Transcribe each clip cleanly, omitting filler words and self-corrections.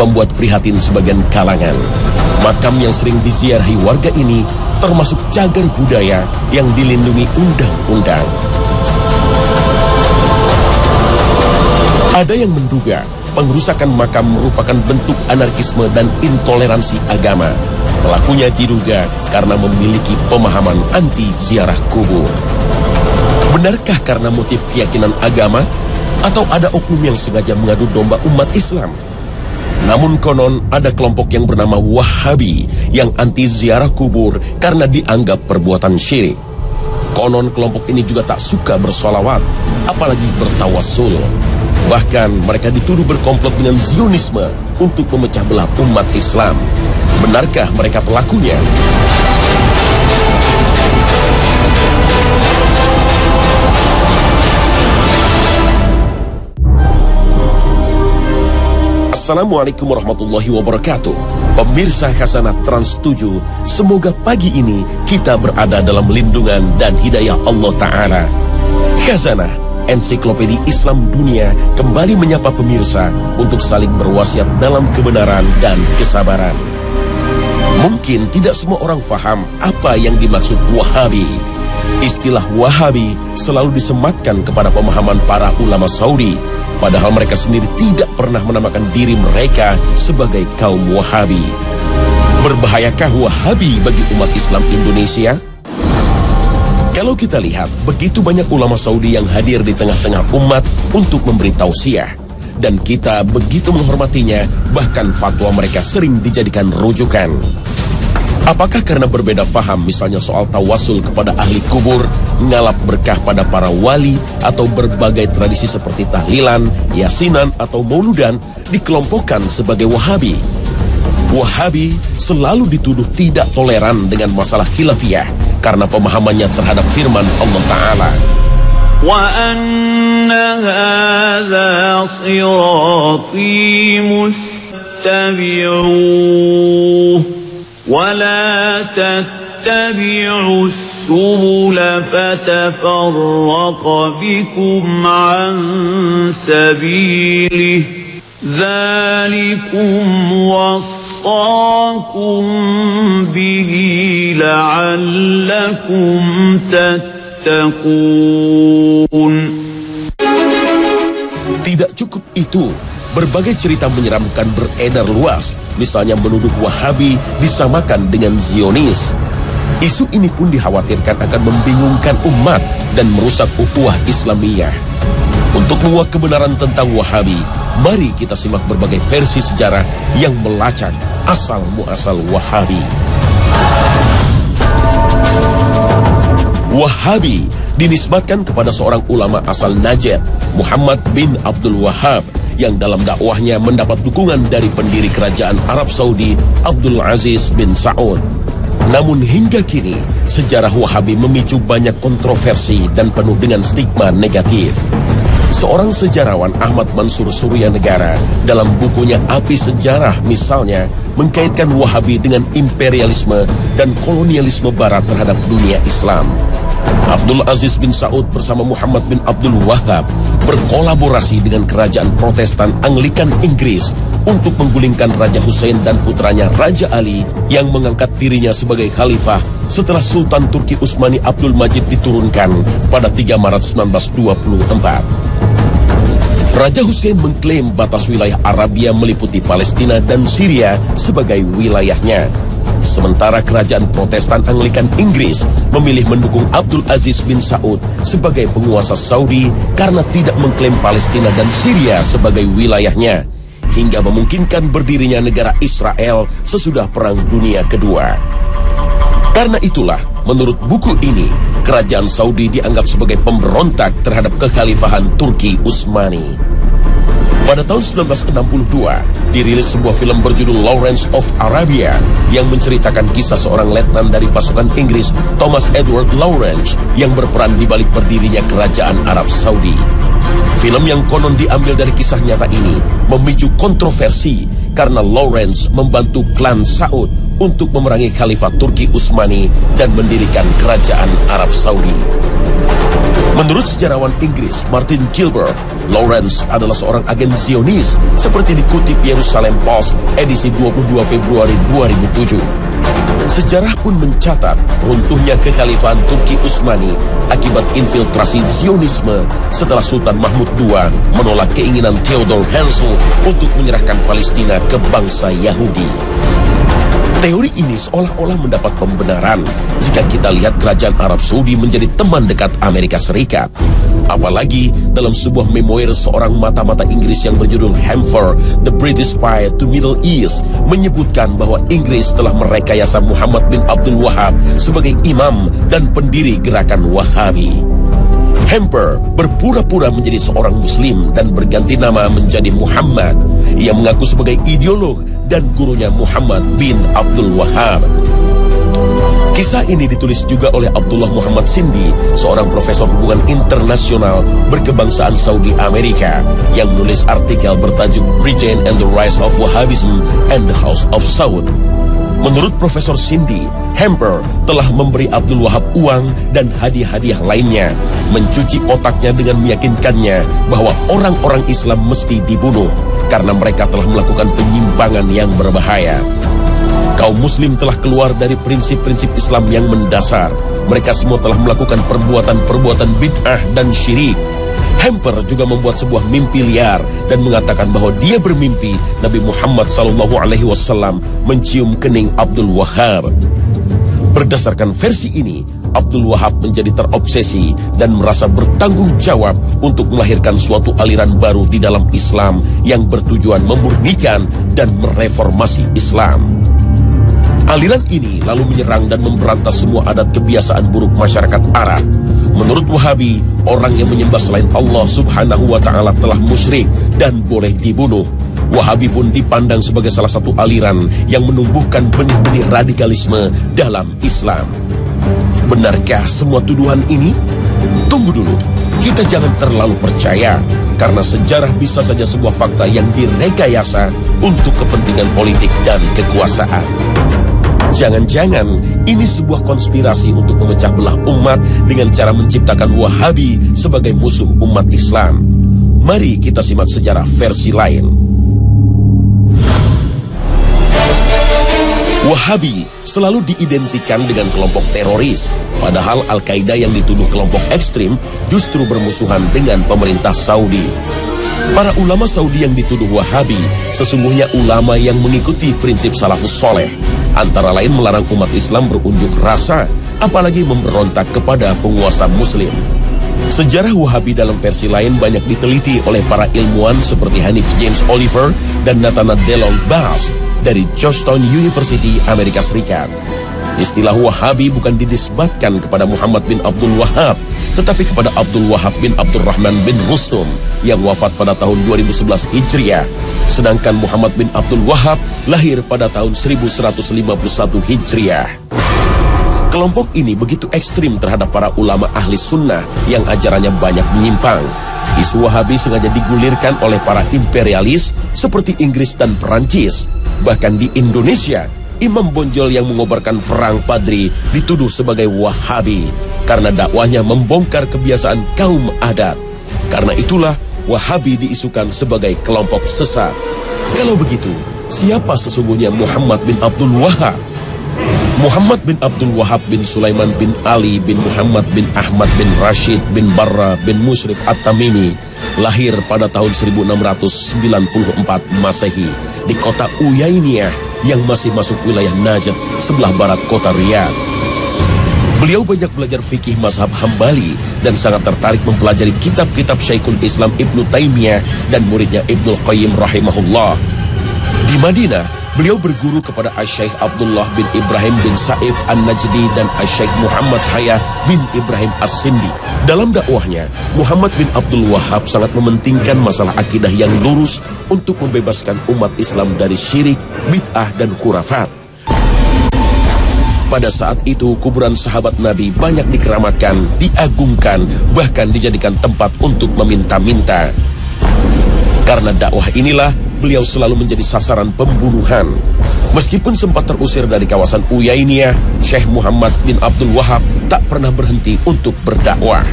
membuat prihatin sebagian kalangan. Makam yang sering diziarahi warga ini termasuk cagar budaya yang dilindungi undang-undang. Ada yang menduga pengrusakan makam merupakan bentuk anarkisme dan intoleransi agama. Pelakunya diduga karena memiliki pemahaman anti ziarah kubur. Benarkah karena motif keyakinan agama? Atau ada oknum yang sengaja mengadu domba umat Islam? Namun konon ada kelompok yang bernama Wahabi yang anti ziarah kubur karena dianggap perbuatan syirik. Konon kelompok ini juga tak suka bersolawat, apalagi bertawassul. Bahkan mereka dituduh berkomplot dengan Zionisme untuk memecah belah umat Islam. Benarkah mereka pelakunya? Assalamualaikum warahmatullahi wabarakatuh. Pemirsa Khazanah Trans 7, semoga pagi ini kita berada dalam lindungan dan hidayah Allah Ta'ala. Khazanah, ensiklopedia Islam dunia, kembali menyapa pemirsa untuk saling berwasiat dalam kebenaran dan kesabaran. Mungkin tidak semua orang faham apa yang dimaksud Wahabi. Istilah Wahabi selalu disematkan kepada pemahaman para ulama Saudi, padahal mereka sendiri tidak pernah menamakan diri mereka sebagai kaum Wahabi. Berbahayakah Wahabi bagi umat Islam Indonesia? Kalau kita lihat, begitu banyak ulama Saudi yang hadir di tengah-tengah umat untuk memberi tausiah. Dan kita begitu menghormatinya, bahkan fatwa mereka sering dijadikan rujukan. Apakah karena berbeda faham, misalnya soal tawasul kepada ahli kubur, ngalap berkah pada para wali, atau berbagai tradisi seperti tahlilan, yasinan, atau mauludan, dikelompokkan sebagai Wahabi? Wahabi selalu dituduh tidak toleran dengan masalah khilafiyah karena pemahamannya terhadap firman Allah Ta'ala. وَأَنَّ هَذَا صِرَاطِي مُتَّبِعُوهُ وَلَا تَتَّبِعُوا السُّبُلَ فَتَفَرَّقَ بِكُمْ عَنْ سَبِيلِهِ ذَلِكُمْ وَصَّاكُمْ بِهِ لَعَلَّكُمْ تَتَّقُونَ. Tidak cukup itu, berbagai cerita menyeramkan beredar luas, misalnya menuduh Wahabi disamakan dengan Zionis. Isu ini pun dikhawatirkan akan membingungkan umat dan merusak ukhuwah Islamiyah. Untuk menguak kebenaran tentang Wahabi, mari kita simak berbagai versi sejarah yang melacak asal-muasal Wahabi. Wahabi dinisbatkan kepada seorang ulama asal Najd, Muhammad bin Abdul Wahhab, yang dalam dakwahnya mendapat dukungan dari pendiri kerajaan Arab Saudi, Abdul Aziz bin Saud. Namun hingga kini, sejarah Wahabi memicu banyak kontroversi dan penuh dengan stigma negatif. Seorang sejarawan, Ahmad Mansur Suryanegara, dalam bukunya Api Sejarah misalnya, mengkaitkan Wahabi dengan imperialisme dan kolonialisme Barat terhadap dunia Islam. Abdul Aziz bin Saud bersama Muhammad bin Abdul Wahhab berkolaborasi dengan kerajaan Protestan Anglikan Inggris untuk menggulingkan Raja Hussein dan putranya Raja Ali yang mengangkat dirinya sebagai khalifah setelah Sultan Turki Utsmani Abdul Majid diturunkan pada 3 Maret 1924. Raja Hussein mengklaim batas wilayah Arabia meliputi Palestina dan Syria sebagai wilayahnya. Sementara kerajaan Protestan Anglikan Inggris memilih mendukung Abdul Aziz bin Saud sebagai penguasa Saudi karena tidak mengklaim Palestina dan Syria sebagai wilayahnya, hingga memungkinkan berdirinya negara Israel sesudah Perang Dunia Kedua. Karena itulah, menurut buku ini, kerajaan Saudi dianggap sebagai pemberontak terhadap kekhalifahan Turki Utsmani. Pada tahun 1962, dirilis sebuah film berjudul Lawrence of Arabia yang menceritakan kisah seorang letnan dari pasukan Inggris, Thomas Edward Lawrence, yang berperan di balik berdirinya kerajaan Arab Saudi. Film yang konon diambil dari kisah nyata ini memicu kontroversi karena Lawrence membantu klan Saud untuk memerangi Khalifah Turki Utsmani dan mendirikan kerajaan Arab Saudi. Menurut sejarawan Inggris Martin Gilbert, Lawrence adalah seorang agen Zionis seperti dikutip Jerusalem Post edisi 22 Februari 2007. Sejarah pun mencatat runtuhnya kekhalifahan Turki Utsmani akibat infiltrasi Zionisme setelah Sultan Mahmud II menolak keinginan Theodor Herzl untuk menyerahkan Palestina ke bangsa Yahudi. Teori ini seolah-olah mendapat pembenaran jika kita lihat kerajaan Arab Saudi menjadi teman dekat Amerika Serikat. Apalagi dalam sebuah memoir seorang mata-mata Inggris yang berjudul Hamfer, The British Spy to Middle East, menyebutkan bahwa Inggris telah merekayasa Muhammad bin Abdul Wahab sebagai imam dan pendiri gerakan Wahabi. Hamper berpura-pura menjadi seorang muslim dan berganti nama menjadi Muhammad. Ia mengaku sebagai ideolog dan gurunya Muhammad bin Abdul Wahab. Kisah ini ditulis juga oleh Abdullah Muhammad Sindi, seorang profesor hubungan internasional berkebangsaan Saudi Amerika, yang menulis artikel bertajuk Britain and the Rise of Wahhabism and the House of Saud. Menurut Profesor Sindi, Hamper telah memberi Abdul Wahab uang dan hadiah-hadiah lainnya, mencuci otaknya dengan meyakinkannya bahwa orang-orang Islam mesti dibunuh karena mereka telah melakukan penyimpangan yang berbahaya. Kaum muslim telah keluar dari prinsip-prinsip Islam yang mendasar. Mereka semua telah melakukan perbuatan-perbuatan bid'ah dan syirik. Hamper juga membuat sebuah mimpi liar dan mengatakan bahwa dia bermimpi Nabi Muhammad SAW mencium kening Abdul Wahab. Berdasarkan versi ini, Abdul Wahab menjadi terobsesi dan merasa bertanggung jawab untuk melahirkan suatu aliran baru di dalam Islam yang bertujuan memurnikan dan mereformasi Islam. Aliran ini lalu menyerang dan memberantas semua adat kebiasaan buruk masyarakat Arab. Menurut Wahabi, orang yang menyembah selain Allah Subhanahu wa Ta'ala telah musyrik dan boleh dibunuh. Wahabi pun dipandang sebagai salah satu aliran yang menumbuhkan benih-benih radikalisme dalam Islam. Benarkah semua tuduhan ini? Tunggu dulu, kita jangan terlalu percaya, karena sejarah bisa saja sebuah fakta yang direkayasa untuk kepentingan politik dan kekuasaan. Jangan-jangan ini sebuah konspirasi untuk memecah belah umat dengan cara menciptakan Wahabi sebagai musuh umat Islam. Mari kita simak sejarah versi lain. Wahabi selalu diidentikan dengan kelompok teroris, padahal Al-Qaeda yang dituduh kelompok ekstrim justru bermusuhan dengan pemerintah Saudi. Para ulama Saudi yang dituduh Wahabi sesungguhnya ulama yang mengikuti prinsip salafus soleh, antara lain melarang umat Islam berunjuk rasa, apalagi memberontak kepada penguasa muslim. Sejarah Wahabi dalam versi lain banyak diteliti oleh para ilmuwan seperti Hanif James Oliver dan Nathanael DeLong Bass dari Georgetown University, Amerika Serikat. Istilah Wahabi bukan dinisbatkan kepada Muhammad bin Abdul Wahab, tetapi kepada Abdul Wahab bin Abdurrahman bin Rustum yang wafat pada tahun 2011 Hijriah. Sedangkan Muhammad bin Abdul Wahab lahir pada tahun 1151 Hijriah. Kelompok ini begitu ekstrim terhadap para ulama ahli sunnah yang ajarannya banyak menyimpang. Isu Wahabi sengaja digulirkan oleh para imperialis seperti Inggris dan Perancis. Bahkan di Indonesia, Imam Bonjol yang mengobarkan perang Padri dituduh sebagai Wahabi karena dakwahnya membongkar kebiasaan kaum adat. Karena itulah Wahabi diisukan sebagai kelompok sesat. Kalau begitu, siapa sesungguhnya Muhammad bin Abdul Wahab? Muhammad bin Abdul Wahab bin Sulaiman bin Ali bin Muhammad bin Ahmad bin Rashid bin Barra bin Mushrif At-Tamimi lahir pada tahun 1694 Masehi di kota Uyainiyah yang masih masuk wilayah Najd sebelah barat kota Riyadh. Beliau banyak belajar fikih mazhab Hambali dan sangat tertarik mempelajari kitab-kitab Syekhul Islam Ibnu Taimiyah dan muridnya Ibnul Qayyim rahimahullah. Di Madinah, beliau berguru kepada Asy-Syaikh Abdullah bin Ibrahim bin Saif An-Najdi dan Asy-Syaikh Muhammad Hayah bin Ibrahim As-Sindi. Dalam dakwahnya, Muhammad bin Abdul Wahab sangat mementingkan masalah akidah yang lurus untuk membebaskan umat Islam dari syirik, bid'ah, dan khurafat. Pada saat itu, kuburan sahabat Nabi banyak dikeramatkan, diagungkan, bahkan dijadikan tempat untuk meminta-minta. Karena dakwah inilah, beliau selalu menjadi sasaran pembunuhan. Meskipun sempat terusir dari kawasan Uyainiyah, Syekh Muhammad bin Abdul Wahab tak pernah berhenti untuk berdakwah.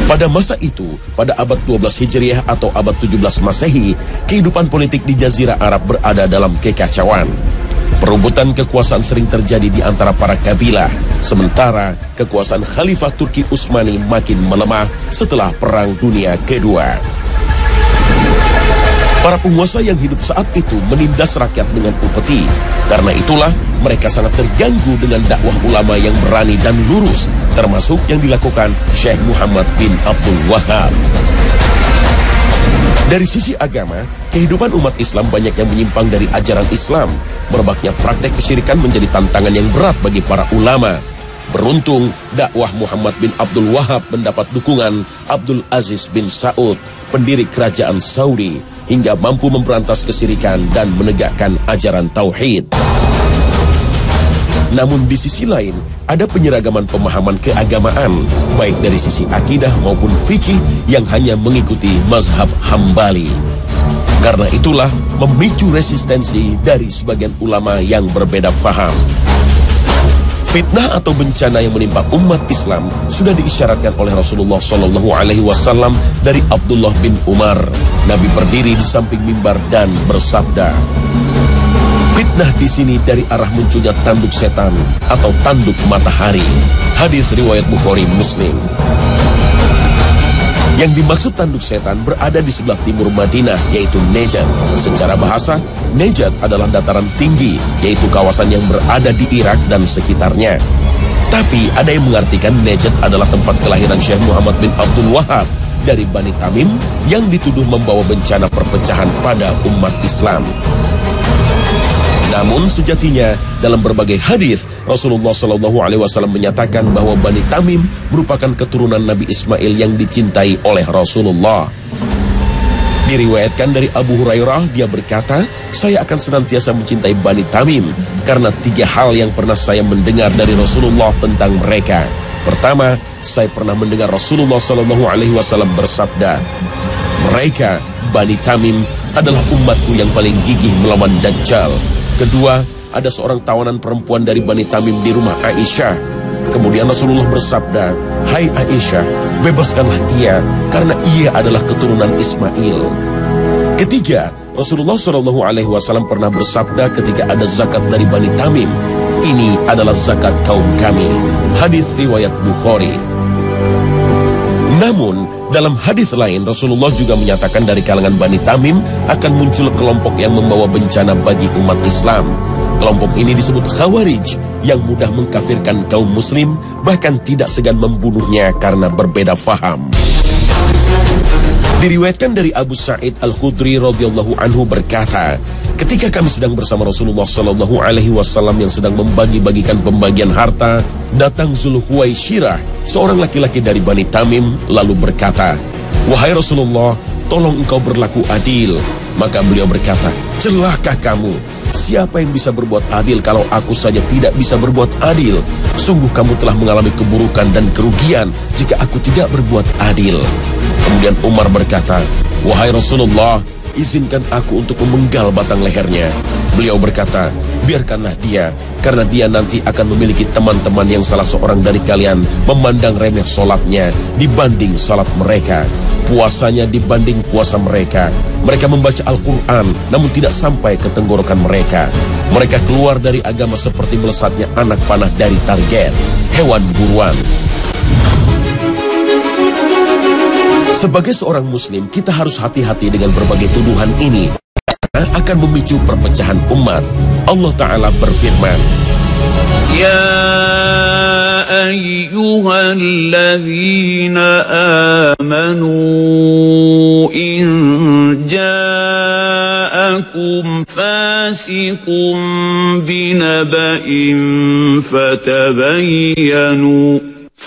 Pada masa itu, pada abad 12 Hijriah atau abad 17 Masehi, kehidupan politik di Jazirah Arab berada dalam kekacauan. Perebutan kekuasaan sering terjadi di antara para kabilah, sementara kekuasaan Khalifah Turki Utsmani makin melemah setelah Perang Dunia Kedua. Para penguasa yang hidup saat itu menindas rakyat dengan upeti. Karena itulah mereka sangat terganggu dengan dakwah ulama yang berani dan lurus, termasuk yang dilakukan Syekh Muhammad bin Abdul Wahab. Dari sisi agama, kehidupan umat Islam banyak yang menyimpang dari ajaran Islam. Merebaknya praktek kesyirikan menjadi tantangan yang berat bagi para ulama. Beruntung, dakwah Muhammad bin Abdul Wahab mendapat dukungan Abdul Aziz bin Saud, pendiri kerajaan Saudi, hingga mampu memberantas kesyirikan dan menegakkan ajaran tauhid. Namun di sisi lain, ada penyeragaman pemahaman keagamaan, baik dari sisi akidah maupun fikih yang hanya mengikuti mazhab Hambali. Karena itulah memicu resistensi dari sebagian ulama yang berbeda faham. Fitnah atau bencana yang menimpa umat Islam sudah diisyaratkan oleh Rasulullah SAW dari Abdullah bin Umar. Nabi berdiri di samping mimbar dan bersabda, "Fitnah di sini dari arah munculnya tanduk setan atau tanduk matahari." Hadis riwayat Bukhari Muslim. Yang dimaksud tanduk setan berada di sebelah timur Madinah, yaitu Najd. Secara bahasa, Najd adalah dataran tinggi, yaitu kawasan yang berada di Irak dan sekitarnya. Tapi ada yang mengartikan Najd adalah tempat kelahiran Syekh Muhammad bin Abdul Wahab dari Bani Tamim yang dituduh membawa bencana perpecahan pada umat Islam. Namun sejatinya dalam berbagai hadis Rasulullah SAW menyatakan bahwa Bani Tamim merupakan keturunan Nabi Ismail yang dicintai oleh Rasulullah. Diriwayatkan dari Abu Hurairah, dia berkata, "Saya akan senantiasa mencintai Bani Tamim karena 3 hal yang pernah saya mendengar dari Rasulullah tentang mereka. Pertama, saya pernah mendengar Rasulullah SAW bersabda, 'Mereka, Bani Tamim, adalah umatku yang paling gigih melawan Dajjal.' Kedua, ada seorang tawanan perempuan dari Bani Tamim di rumah Aisyah. Kemudian Rasulullah bersabda, 'Hai Aisyah, bebaskanlah ia karena ia adalah keturunan Ismail.' Ketiga, Rasulullah SAW pernah bersabda ketika ada zakat dari Bani Tamim, 'Ini adalah zakat kaum kami.' Hadis riwayat Bukhari. Namun, dalam hadis lain Rasulullah juga menyatakan dari kalangan Bani Tamim akan muncul kelompok yang membawa bencana bagi umat Islam. Kelompok ini disebut Khawarij, yang mudah mengkafirkan kaum muslim, bahkan tidak segan membunuhnya karena berbeda faham. Diriwayatkan dari Abu Sa'id Al-Khudri radhiyallahu anhu berkata, ketika kami sedang bersama Rasulullah SAW yang sedang membagi-bagikan pembagian harta, datang Zulhuwaisyrah, seorang laki-laki dari Bani Tamim, lalu berkata, "Wahai Rasulullah, tolong engkau berlaku adil." Maka beliau berkata, "Celakah kamu? Siapa yang bisa berbuat adil kalau aku saja tidak bisa berbuat adil? Sungguh kamu telah mengalami keburukan dan kerugian jika aku tidak berbuat adil." Kemudian Umar berkata, "Wahai Rasulullah, izinkan aku untuk memenggal batang lehernya." Beliau berkata, "Biarkanlah dia, karena dia nanti akan memiliki teman-teman yang salah seorang dari kalian memandang remeh solatnya dibanding salat mereka, puasanya dibanding puasa mereka. Mereka membaca Al-Quran, namun tidak sampai ke tenggorokan mereka. Mereka keluar dari agama seperti melesatnya anak panah dari target, hewan buruan." Sebagai seorang muslim, kita harus hati-hati dengan berbagai tuduhan ini, karena akan memicu perpecahan umat. Allah Ta'ala berfirman, "Ya ayyuhalladzina amanu in ja'akum fasiqun binaba'in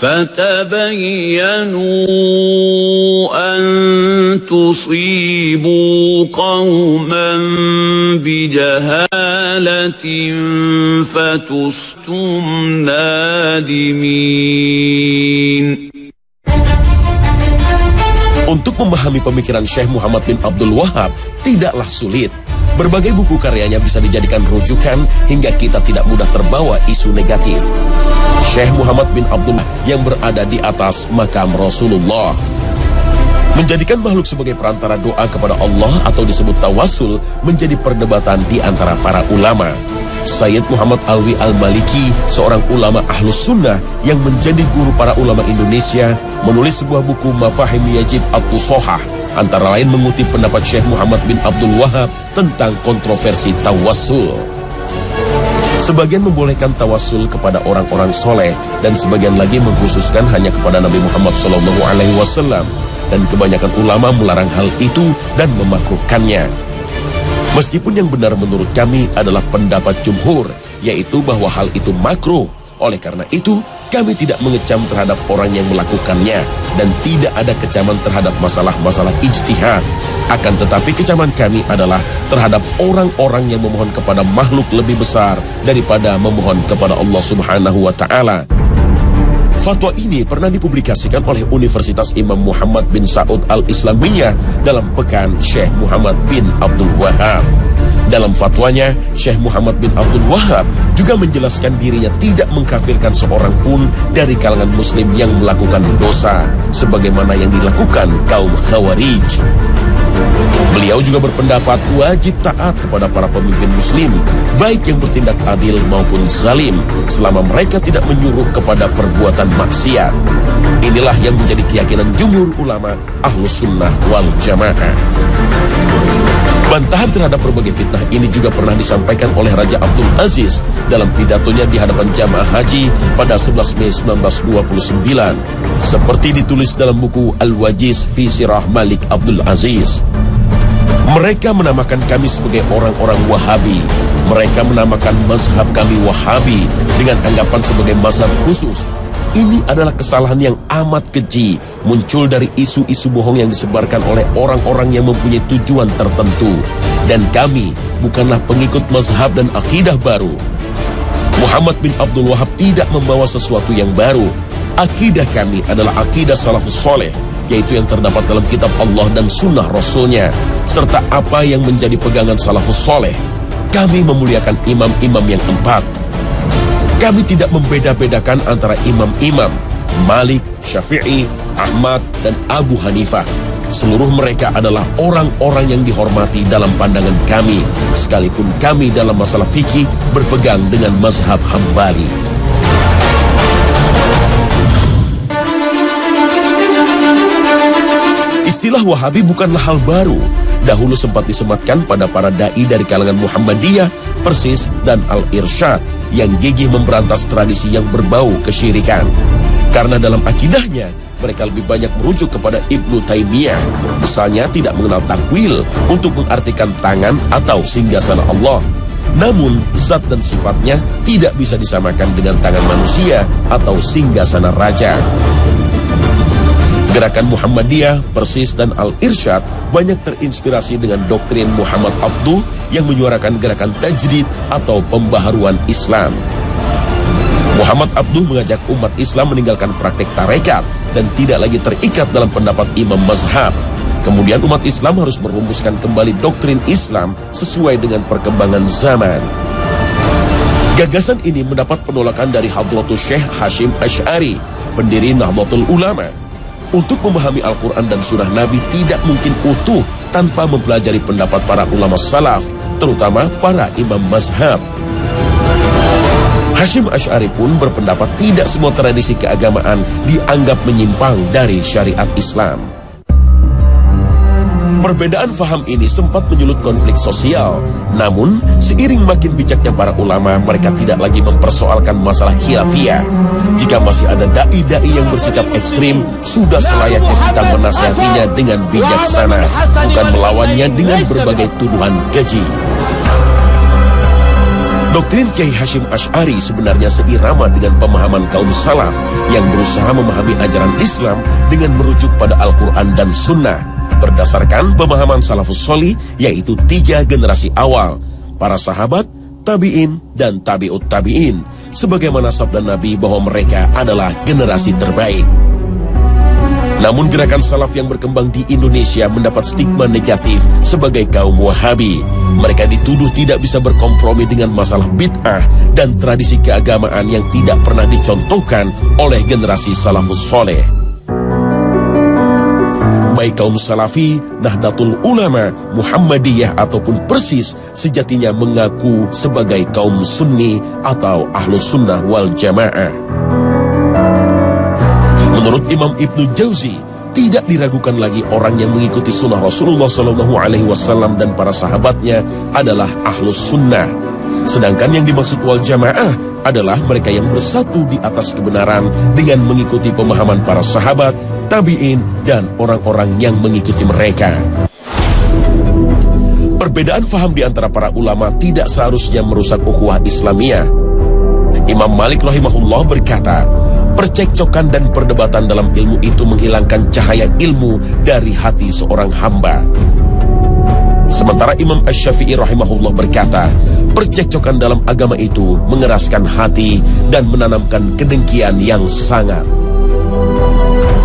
فتبينوا أن تصيبوا قوما بجهالة فتصبحوا نادمين. Untuk Untuk memahami pemikiran Syekh Muhammad bin Abdul Wahab tidaklah sulit. Berbagai buku karyanya bisa dijadikan rujukan hingga kita tidak mudah terbawa isu negatif. Syekh Muhammad bin Abdul yang berada di atas makam Rasulullah. Menjadikan makhluk sebagai perantara doa kepada Allah atau disebut tawassul menjadi perdebatan di antara para ulama. Sayyid Muhammad Alwi Al-Maliki, seorang ulama ahlus sunnah yang menjadi guru para ulama Indonesia, menulis sebuah buku Mafahim Yajib At-Tusohah, antara lain mengutip pendapat Syekh Muhammad bin Abdul Wahab tentang kontroversi tawassul. Sebagian membolehkan tawassul kepada orang-orang soleh, dan sebagian lagi mengkhususkan hanya kepada Nabi Muhammad SAW, dan kebanyakan ulama melarang hal itu dan memakruhkannya. Meskipun yang benar menurut kami adalah pendapat jumhur, yaitu bahwa hal itu makruh. Oleh karena itu, kami tidak mengecam terhadap orang yang melakukannya, dan tidak ada kecaman terhadap masalah-masalah ijtihad. Akan tetapi kecaman kami adalah terhadap orang-orang yang memohon kepada makhluk lebih besar daripada memohon kepada Allah Subhanahu wa Ta'ala. Fatwa ini pernah dipublikasikan oleh Universitas Imam Muhammad bin Saud Al-Islamiyah dalam Pekan Syekh Muhammad bin Abdul Wahab. Dalam fatwanya, Syekh Muhammad bin Abdul Wahab juga menjelaskan dirinya tidak mengkafirkan seorang pun dari kalangan muslim yang melakukan dosa, sebagaimana yang dilakukan kaum Khawarij. Beliau juga berpendapat wajib taat kepada para pemimpin muslim, baik yang bertindak adil maupun zalim, selama mereka tidak menyuruh kepada perbuatan maksiat. Inilah yang menjadi keyakinan jumhur ulama Ahlus Sunnah wal Jamaah. Bantahan terhadap berbagai fitnah ini juga pernah disampaikan oleh Raja Abdul Aziz dalam pidatonya di hadapan jamaah haji pada 11 Mei 1929, seperti ditulis dalam buku Al-Wajiz fi Sirah Malik Abdul Aziz. Mereka menamakan kami sebagai orang-orang Wahabi. Mereka menamakan mazhab kami Wahabi dengan anggapan sebagai mazhab khusus. Ini adalah kesalahan yang amat keji, muncul dari isu-isu bohong yang disebarkan oleh orang-orang yang mempunyai tujuan tertentu. Dan kami bukanlah pengikut mazhab dan akidah baru. Muhammad bin Abdul Wahab tidak membawa sesuatu yang baru. Akidah kami adalah akidah salafus soleh, yaitu yang terdapat dalam kitab Allah dan sunnah Rasulnya, serta apa yang menjadi pegangan salafus soleh. Kami memuliakan imam-imam yang 4. Kami tidak membeda-bedakan antara imam-imam Malik, Syafi'i, Ahmad, dan Abu Hanifah. Seluruh mereka adalah orang-orang yang dihormati dalam pandangan kami, sekalipun kami dalam masalah fikih berpegang dengan mazhab Hambali. Istilah Wahabi bukanlah hal baru. Dahulu sempat disematkan pada para da'i dari kalangan Muhammadiyah, Persis, dan Al-Irsyad yang gigih memberantas tradisi yang berbau kesyirikan. Karena dalam akidahnya, mereka lebih banyak merujuk kepada Ibnu Taimiyah. Misalnya tidak mengenal takwil untuk mengartikan tangan atau singgasana Allah. Namun, zat dan sifatnya tidak bisa disamakan dengan tangan manusia atau singgasana raja. Gerakan Muhammadiyah, Persis, dan Al-Irsyad banyak terinspirasi dengan doktrin Muhammad Abduh yang menyuarakan gerakan tajdid atau pembaharuan Islam. Muhammad Abduh mengajak umat Islam meninggalkan praktek tarekat dan tidak lagi terikat dalam pendapat imam mazhab. Kemudian umat Islam harus merumuskan kembali doktrin Islam sesuai dengan perkembangan zaman. Gagasan ini mendapat penolakan dari Hadratus Syekh Hashim Asy'ari, pendiri Nahdlatul Ulama. Untuk memahami Al-Quran dan Sunnah Nabi tidak mungkin utuh tanpa mempelajari pendapat para ulama salaf, terutama para imam mazhab. Hashim Asy'ari pun berpendapat tidak semua tradisi keagamaan dianggap menyimpang dari syariat Islam. Perbedaan faham ini sempat menyulut konflik sosial. Namun, seiring makin bijaknya para ulama, mereka tidak lagi mempersoalkan masalah khilafiyah. Jika masih ada da'i-da'i yang bersikap ekstrim, sudah selayaknya kita menasihatinya dengan bijaksana, bukan melawannya dengan berbagai tuduhan keji. Doktrin Kiai Hashim Asy'ari sebenarnya seirama dengan pemahaman kaum salaf yang berusaha memahami ajaran Islam dengan merujuk pada Al-Quran dan Sunnah, berdasarkan pemahaman salafus sholih, yaitu 3 generasi awal, para sahabat, tabi'in, dan tabi'ut tabi'in, sebagaimana sabda Nabi bahwa mereka adalah generasi terbaik. Namun gerakan salaf yang berkembang di Indonesia mendapat stigma negatif sebagai kaum Wahabi. Mereka dituduh tidak bisa berkompromi dengan masalah bid'ah dan tradisi keagamaan yang tidak pernah dicontohkan oleh generasi salafus soleh. Baik kaum Salafi, Nahdlatul Ulama, Muhammadiyah ataupun Persis sejatinya mengaku sebagai kaum Sunni atau Ahlus Sunnah wal Jamaah. Menurut Imam Ibnu Jauzi, tidak diragukan lagi orang yang mengikuti sunnah Rasulullah SAW dan para sahabatnya adalah Ahlus Sunnah. Sedangkan yang dimaksud wal Jamaah adalah mereka yang bersatu di atas kebenaran dengan mengikuti pemahaman para sahabat, tabi'in, dan orang-orang yang mengikuti mereka. Perbedaan faham di antara para ulama tidak seharusnya merusak ukhuwah Islamiyah. Imam Malik rahimahullah berkata, percekcokan dan perdebatan dalam ilmu itu menghilangkan cahaya ilmu dari hati seorang hamba. Sementara Imam Asy-Syafi'i rahimahullah berkata, percekcokan dalam agama itu mengeraskan hati dan menanamkan kedengkian yang sangat.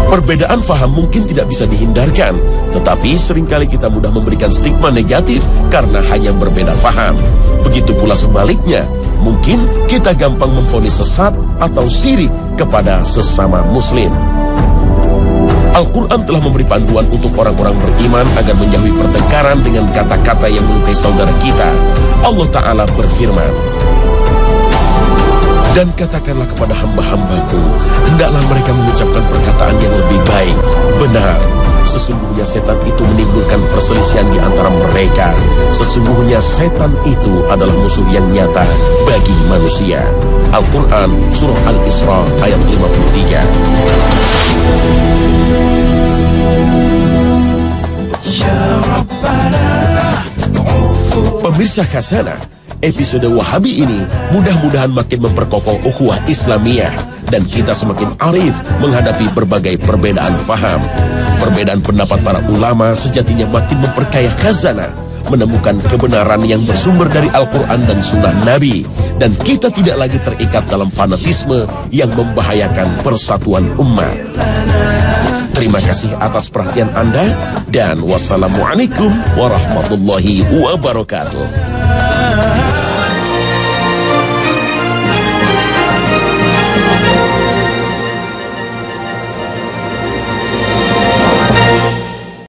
Perbedaan faham mungkin tidak bisa dihindarkan, tetapi seringkali kita mudah memberikan stigma negatif karena hanya berbeda faham. Begitu pula sebaliknya, mungkin kita gampang memvonis sesat atau syirik kepada sesama muslim. Al-Quran telah memberi panduan untuk orang-orang beriman agar menjauhi pertengkaran dengan kata-kata yang melukai saudara kita. Allah Ta'ala berfirman, dan katakanlah kepada hamba-hambaku, hendaklah mereka mengucapkan perkataan yang lebih baik. Benar, sesungguhnya setan itu menimbulkan perselisihan di antara mereka. Sesungguhnya setan itu adalah musuh yang nyata bagi manusia. Al-Quran Surah Al-Isra ayat 53. Pemirsa Khazanah, episode Wahabi ini mudah-mudahan makin memperkokoh ukhuwah Islamiyah dan kita semakin arif menghadapi berbagai perbedaan faham. Perbedaan pendapat para ulama sejatinya makin memperkaya Khazanah, menemukan kebenaran yang bersumber dari Al-Quran dan Sunnah Nabi, dan kita tidak lagi terikat dalam fanatisme yang membahayakan persatuan umat. Terima kasih atas perhatian Anda, dan wassalamualaikum warahmatullahi wabarakatuh.